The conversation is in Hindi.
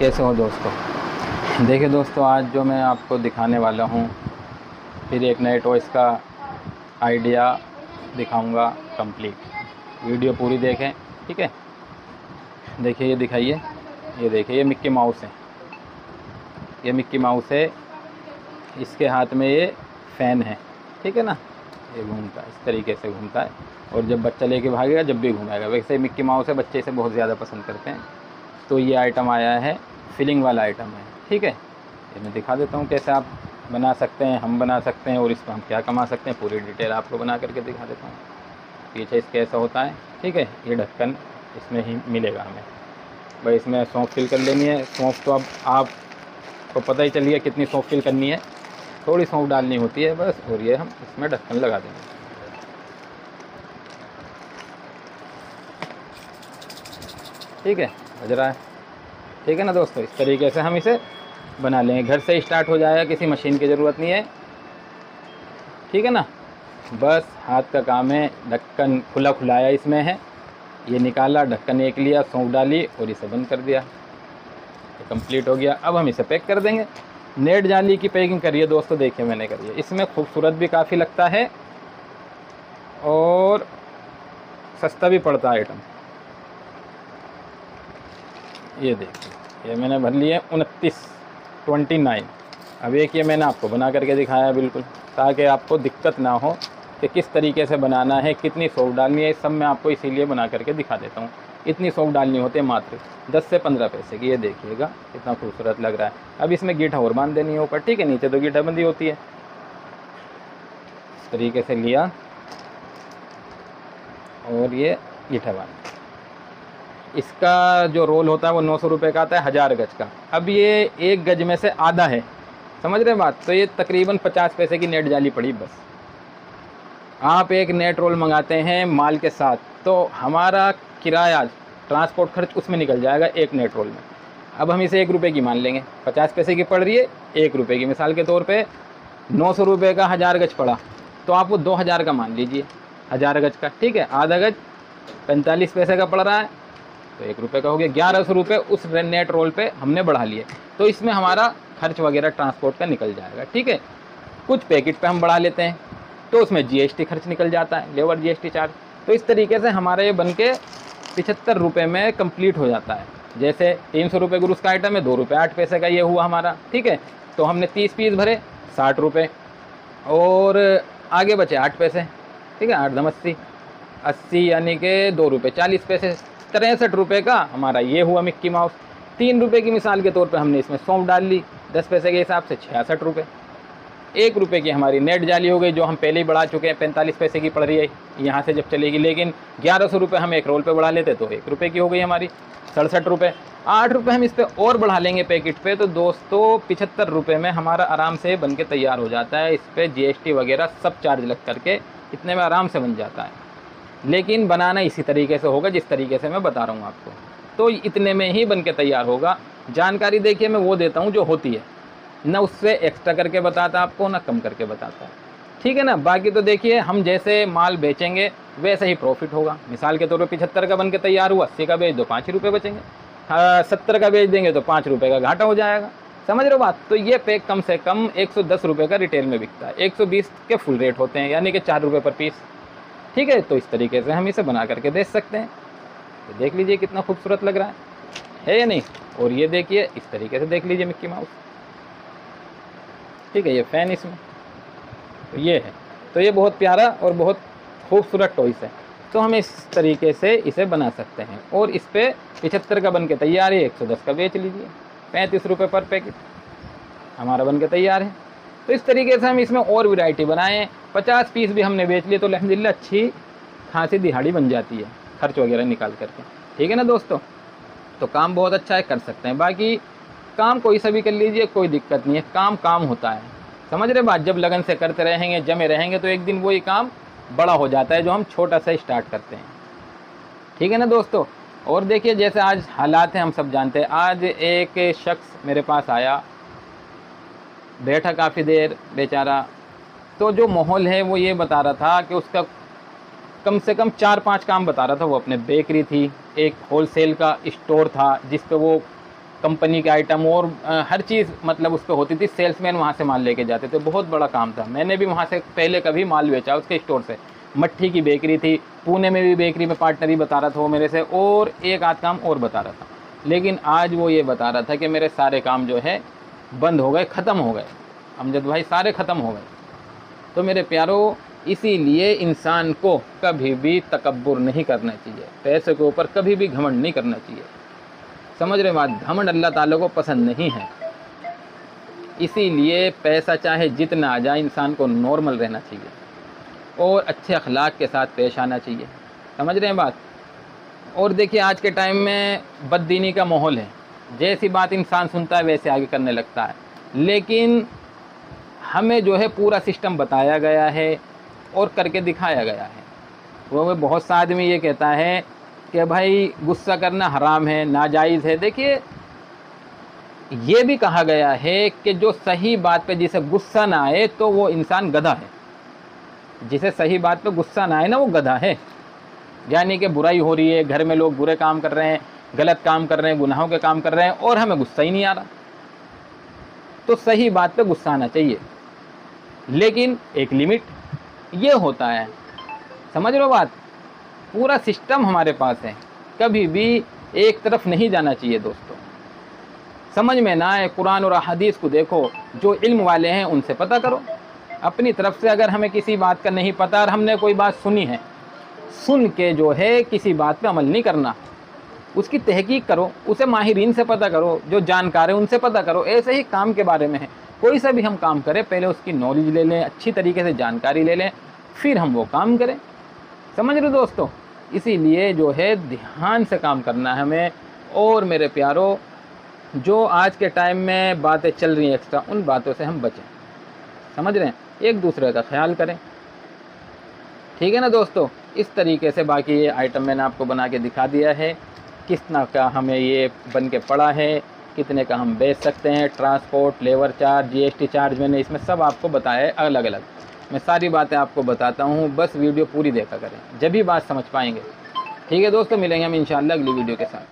कैसे हो दोस्तों। देखिए दोस्तों, आज जो मैं आपको दिखाने वाला हूँ फिर एक नए टॉयस का आइडिया दिखाऊंगा कंप्लीट। वीडियो पूरी देखें, ठीक है। देखिए ये दिखाइए, ये देखिए ये मिक्की माउस है, ये मिक्की माउस है। इसके हाथ में ये फ़ैन है, ठीक है ना। ये घूमता है, इस तरीके से घूमता है और जब बच्चा लेके भागेगा जब भी घूमेगा। वैसे मिक्की माउस है, बच्चे इसे बहुत ज़्यादा पसंद करते हैं। तो ये आइटम आया है, फिलिंग वाला आइटम है, ठीक है। ये मैं दिखा देता हूँ कैसे आप बना सकते हैं, हम बना सकते हैं और इस पर हम क्या कमा सकते हैं। पूरी डिटेल आपको बना करके दिखा देता हूँ। पीछे इसके ऐसा होता है, ठीक है। ये ढक्कन इसमें ही मिलेगा हमें। भाई इसमें सौंफ फिल कर लेनी है। सौंफ तो अब आपको पता ही चल गया कितनी सौंफ फिल करनी है, थोड़ी सौंफ डालनी होती है बस। और ये हम इसमें ढक्कन लगा देंगे, ठीक है। बज रहा है, ठीक है ना दोस्तों। इस तरीके से हम इसे बना लेंगे, घर से स्टार्ट हो जाएगा, किसी मशीन की ज़रूरत नहीं है, ठीक है ना। बस हाथ का काम है। ढक्कन खुला खुलाया इसमें है, ये निकाला, ढक्कन एक लिया, सौंफ डाली और इसे बंद कर दिया, तो कंप्लीट हो गया। अब हम इसे पैक कर देंगे। नेट जाली की पैकिंग करिए दोस्तों, देखिए मैंने करी है। इसमें खूबसूरत भी काफ़ी लगता है और सस्ता भी पड़ता है आइटम। ये देखिए ये मैंने भर लिए 29। अब एक ये मैंने आपको बना करके दिखाया है बिल्कुल, ताकि आपको दिक्कत ना हो कि किस तरीके से बनाना है, कितनी सौंफ डालनी है। सब मैं आपको इसीलिए बना करके दिखा देता हूँ। इतनी सौंफ डालनी होती है मात्र 10 से 15 पैसे की। ये देखिएगा कितना खूबसूरत लग रहा है। अब इसमें गीठा और बांध देनी है ऊपर, ठीक है। नीचे तो गीठा बंदी होती है। इस तरीके से लिया और ये गीठा बांध। इसका जो रोल होता है वो 900 रुपये का आता है, 1000 गज का। अब ये 1 गज में से आधा है, समझ रहे बात। तो ये तकरीबन 50 पैसे की नेट जाली पड़ी बस। आप एक नेट रोल मंगाते हैं माल के साथ, तो हमारा किराया, ट्रांसपोर्ट खर्च उसमें निकल जाएगा एक नेट रोल में। अब हम इसे 1 रुपये की मान लेंगे, 50 पैसे की पड़ रही है 1 रुपये की। मिसाल के तौर पे 900 रुपये का 1000 गज पड़ा, तो आप वो 2000 का मान लीजिए, 1000 गज का, ठीक है। आधा गज 45 पैसे का पड़ रहा है, तो 1 रुपये का हो गया। 1100 रुपये उस नेट रोल पे हमने बढ़ा लिए, तो इसमें हमारा खर्च वगैरह ट्रांसपोर्ट का निकल जाएगा, ठीक है। कुछ पैकेट पे हम बढ़ा लेते हैं तो उसमें GST खर्च निकल जाता है, लेबर GST चार्ज। तो इस तरीके से हमारा ये बन के 75 रुपये में कंप्लीट हो जाता है। जैसे 300 रुपये गुरुस का आइटम है, 2 रुपये 8 पैसे का ये हुआ हमारा, ठीक है। तो हमने 30 पीस भरे, 60 रुपये और आगे बचे 8 पैसे, ठीक है। 8 दम 80 यानी कि 2 रुपये 40 पैसे। 63 रुपये का हमारा ये हुआ मिक्की माउस। 3 रुपये की मिसाल के तौर पे हमने इसमें सौंफ डाल ली, 10 पैसे के हिसाब से 66 रुपये। 1 रुपये की हमारी नेट जाली हो गई, जो हम पहले ही बढ़ा चुके हैं, 45 पैसे की पड़ रही है यहाँ से जब चलेगी। लेकिन 1100 रुपये हम एक रोल पे बढ़ा लेते तो 1 रुपये की हो गई हमारी 67 रुपये। 8 रुपये हम इस पर और बढ़ा लेंगे पैकेट पे, तो दोस्तों 75 रुपये में हमारा आराम से बन के तैयार हो जाता है। इस पर GST वगैरह सब चार्ज लग करके इतने में आराम से बन जाता है। लेकिन बनाना इसी तरीके से होगा जिस तरीके से मैं बता रहा हूँ आपको, तो इतने में ही बन के तैयार होगा। जानकारी देखिए मैं वो देता हूँ जो होती है, ना उससे एक्स्ट्रा करके बताता आपको, ना कम करके बताता है, ठीक है ना। बाकी तो देखिए हम जैसे माल बेचेंगे वैसे ही प्रॉफिट होगा। मिसाल के तौर पर 75 का बन के तैयार हुआ, 80 का बेच दो 5 रुपये बचेंगे। 70 का बेच देंगे तो 5 रुपये का घाटा हो जाएगा, समझ रहे हो बात। तो ये पैक कम से कम 110 रुपये का रिटेल में बिकता है, 120 के फुल रेट होते हैं, यानी कि 4 रुपये पर पीस, ठीक है। तो इस तरीके से हम इसे बना करके बेच सकते हैं। तो देख लीजिए कितना खूबसूरत लग रहा है या नहीं। और ये देखिए इस तरीके से देख लीजिए मिक्की माउस, ठीक है। ये फ़ैन इसमें तो ये है, तो ये बहुत प्यारा और बहुत खूबसूरत टॉयस है। तो हम इस तरीके से इसे बना सकते हैं। और इस पर 75 का बन के तैयार है, 110 का बेच लीजिए, 35 रुपये पर पैकेट हमारा बन के तैयार है। तो इस तरीके से हम इसमें और वैरायटी बनाएं। 50 पीस भी हमने बेच लिए तो अल्हम्दुलिल्लाह अच्छी खासी दिहाड़ी बन जाती है, खर्च वगैरह निकाल करके, ठीक है ना दोस्तों। तो काम बहुत अच्छा है, कर सकते हैं। बाकी काम कोई सा भी कर लीजिए, कोई दिक्कत नहीं है। काम होता है, समझ रहे बात। जब लगन से करते रहेंगे, जमे रहेंगे, तो एक दिन वही काम बड़ा हो जाता है जो हम छोटा सा स्टार्ट करते हैं, ठीक है ना दोस्तों। और देखिए जैसे आज हालात हैं, हम सब जानते हैं। आज एक शख्स मेरे पास आया, बैठा काफ़ी देर बेचारा, तो जो माहौल है वो ये बता रहा था कि उसका कम से कम 4-5 काम बता रहा था वो। अपने बेकरी थी, एक होलसेल का स्टोर था जिस पे वो कंपनी के आइटम और हर चीज़ मतलब उस पर होती थी। सेल्समैन वहाँ से माल लेके जाते थे, बहुत बड़ा काम था। मैंने भी वहाँ से पहले कभी माल बेचा उसके स्टोर से। मट्ठी की बेकरी थी, पुणे में भी बेकरी में पार्टनरी बता रहा था वो मेरे से, और एक आध काम और बता रहा था। लेकिन आज वो ये बता रहा था कि मेरे सारे काम जो है बंद हो गए, ख़त्म हो गए अमजद भाई, सारे ख़त्म हो गए। तो मेरे प्यारो, इसीलिए इंसान को कभी भी तकब्बुर नहीं करना चाहिए, पैसे के ऊपर कभी भी घमंड नहीं करना चाहिए। समझ रहे बात? घमंड अल्लाह ताला को पसंद नहीं है। इसीलिए पैसा चाहे जितना आ जाए, इंसान को नॉर्मल रहना चाहिए और अच्छे अखलाक के साथ पेश आना चाहिए। समझ रहे हैं बात? और देखिए आज के टाइम में बददीनी का माहौल है, जैसी बात इंसान सुनता है वैसे आगे करने लगता है। लेकिन हमें जो है पूरा सिस्टम बताया गया है और करके दिखाया गया है। वो बहुत सा आदमी ये कहता है कि भाई गुस्सा करना हराम है, नाजायज़ है। देखिए ये भी कहा गया है कि जो सही बात पे जिसे गुस्सा ना आए तो वो इंसान गधा है। जिसे सही बात पे गुस्सा ना आए ना, वो गधा है। यानी कि बुराई हो रही है, घर में लोग बुरे काम कर रहे हैं, गलत काम कर रहे हैं, गुनाहों के काम कर रहे हैं और हमें गुस्सा ही नहीं आ रहा। तो सही बात पे गुस्सा आना चाहिए, लेकिन एक लिमिट ये होता है। समझ लो बात? पूरा सिस्टम हमारे पास है, कभी भी एक तरफ नहीं जाना चाहिए दोस्तों। समझ में ना आए, कुरान और हदीस को देखो, जो इल्म वाले हैं उनसे पता करो। अपनी तरफ से अगर हमें किसी बात का नहीं पता और हमने कोई बात सुनी है, सुन के जो है किसी बात पे अमल नहीं करना, उसकी तहकीक करो, उसे माहिरीन से पता करो, जो जानकार है उनसे पता करो। ऐसे ही काम के बारे में है, कोई सा भी हम काम करें पहले उसकी नॉलेज ले लें, अच्छी तरीके से जानकारी ले लें, फिर हम वो काम करें। समझ रहे दोस्तों? इसीलिए जो है ध्यान से काम करना है हमें। और मेरे प्यारो, जो आज के टाइम में बातें चल रही हैं एक्स्ट्रा, उन बातों से हम बचें। समझ रहे हैं? एक दूसरे का ख्याल करें, ठीक है ना दोस्तों? इस तरीके से बाकी ये आइटम मैंने आपको बना के दिखा दिया है, कितना का हमें ये बन के पड़ा है, कितने का हम बेच सकते हैं, transport, labour charge, GST charge, मैंने इसमें सब आपको बताया है अलग अलग। मैं सारी बातें आपको बताता हूँ, बस वीडियो पूरी देखा करें, जब भी बात समझ पाएंगे। ठीक है दोस्तों, मिलेंगे हम इंशाल्लाह अगली वीडियो के साथ।